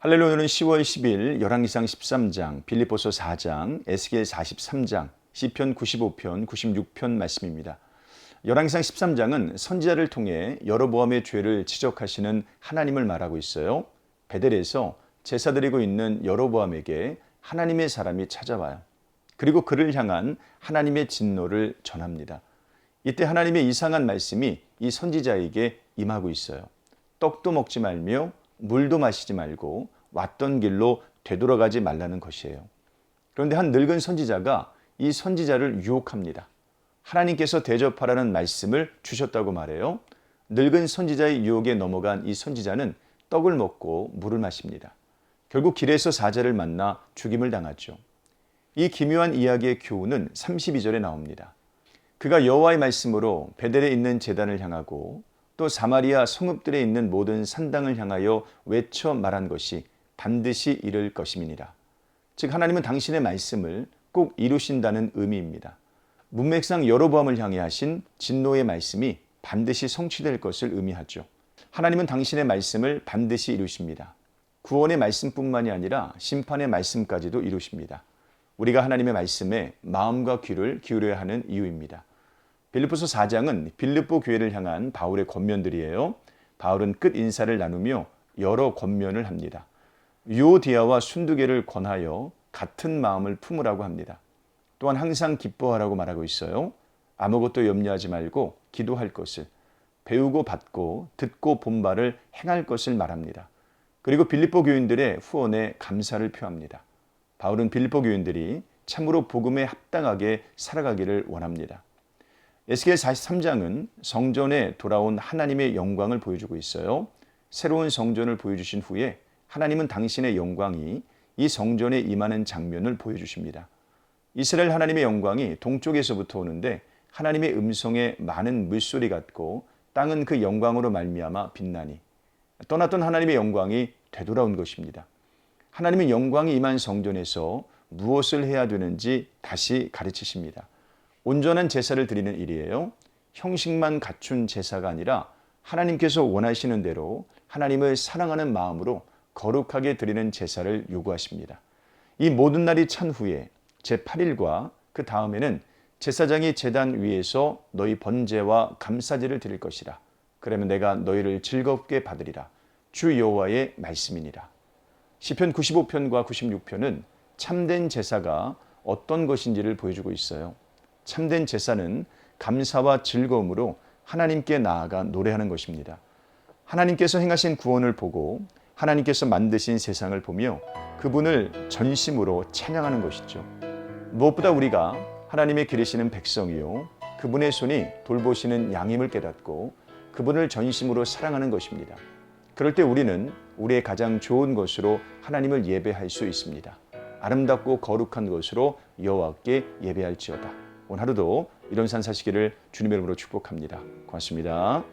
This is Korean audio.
할렐루야. 오늘은 10월 10일 열왕기상 13장, 빌립보서 4장, 에스겔 43장, 시편 95편, 96편 말씀입니다. 열왕기상 13장은 선지자를 통해 여로보암의 죄를 지적하시는 하나님을 말하고 있어요. 베델에서 제사 드리고 있는 여로보암에게 하나님의 사람이 찾아와요. 그리고 그를 향한 하나님의 진노를 전합니다. 이때 하나님의 이상한 말씀이 이 선지자에게 임하고 있어요. 떡도 먹지 말며 물도 마시지 말고 왔던 길로 되돌아가지 말라는 것이에요. 그런데 한 늙은 선지자가 이 선지자를 유혹합니다. 하나님께서 대접하라는 말씀을 주셨다고 말해요. 늙은 선지자의 유혹에 넘어간 이 선지자는 떡을 먹고 물을 마십니다. 결국 길에서 사자를 만나 죽임을 당하죠. 이 기묘한 이야기의 교훈은 32절에 나옵니다. 그가 여호와의 말씀으로 베델에 있는 제단을 향하고 또 사마리아 성읍들에 있는 모든 산당을 향하여 외쳐 말한 것이 반드시 이룰 것임이니라. 즉 하나님은 당신의 말씀을 꼭 이루신다는 의미입니다. 문맥상 여로보암을 향해 하신 진노의 말씀이 반드시 성취될 것을 의미하죠. 하나님은 당신의 말씀을 반드시 이루십니다. 구원의 말씀뿐만이 아니라 심판의 말씀까지도 이루십니다. 우리가 하나님의 말씀에 마음과 귀를 기울여야 하는 이유입니다. 빌립보서 4장은 빌립보 교회를 향한 바울의 권면들이에요. 바울은 끝 인사를 나누며 여러 권면을 합니다. 유오디아와 순두개를 권하여 같은 마음을 품으라고 합니다. 또한 항상 기뻐하라고 말하고 있어요. 아무것도 염려하지 말고 기도할 것을, 배우고 받고 듣고 본 바를 행할 것을 말합니다. 그리고 빌립보 교인들의 후원에 감사를 표합니다. 바울은 빌립보 교인들이 참으로 복음에 합당하게 살아가기를 원합니다. 에스겔 43장은 성전에 돌아온 하나님의 영광을 보여주고 있어요. 새로운 성전을 보여주신 후에 하나님은 당신의 영광이 이 성전에 임하는 장면을 보여주십니다. 이스라엘 하나님의 영광이 동쪽에서부터 오는데 하나님의 음성에 많은 물소리 같고 땅은 그 영광으로 말미암아 빛나니 떠났던 하나님의 영광이 되돌아온 것입니다. 하나님의 영광이 임한 성전에서 무엇을 해야 되는지 다시 가르치십니다. 온전한 제사를 드리는 일이에요. 형식만 갖춘 제사가 아니라 하나님께서 원하시는 대로 하나님을 사랑하는 마음으로 거룩하게 드리는 제사를 요구하십니다. 이 모든 날이 찬 후에 제8일과 그 다음에는 제사장이 제단 위에서 너희 번제와 감사제를 드릴 것이라. 그러면 내가 너희를 즐겁게 받으리라. 주 여호와의 말씀이니라. 시편 95편과 96편은 참된 제사가 어떤 것인지를 보여주고 있어요. 참된 제사는 감사와 즐거움으로 하나님께 나아가 노래하는 것입니다. 하나님께서 행하신 구원을 보고 하나님께서 만드신 세상을 보며 그분을 전심으로 찬양하는 것이죠. 무엇보다 우리가 하나님의 기르시는 백성이요 그분의 손이 돌보시는 양임을 깨닫고 그분을 전심으로 사랑하는 것입니다. 그럴 때 우리는 우리의 가장 좋은 것으로 하나님을 예배할 수 있습니다. 아름답고 거룩한 것으로 여호와께 예배할지어다. 오늘 하루도 이런 산 사시기를 주님의 이름으로 축복합니다. 고맙습니다.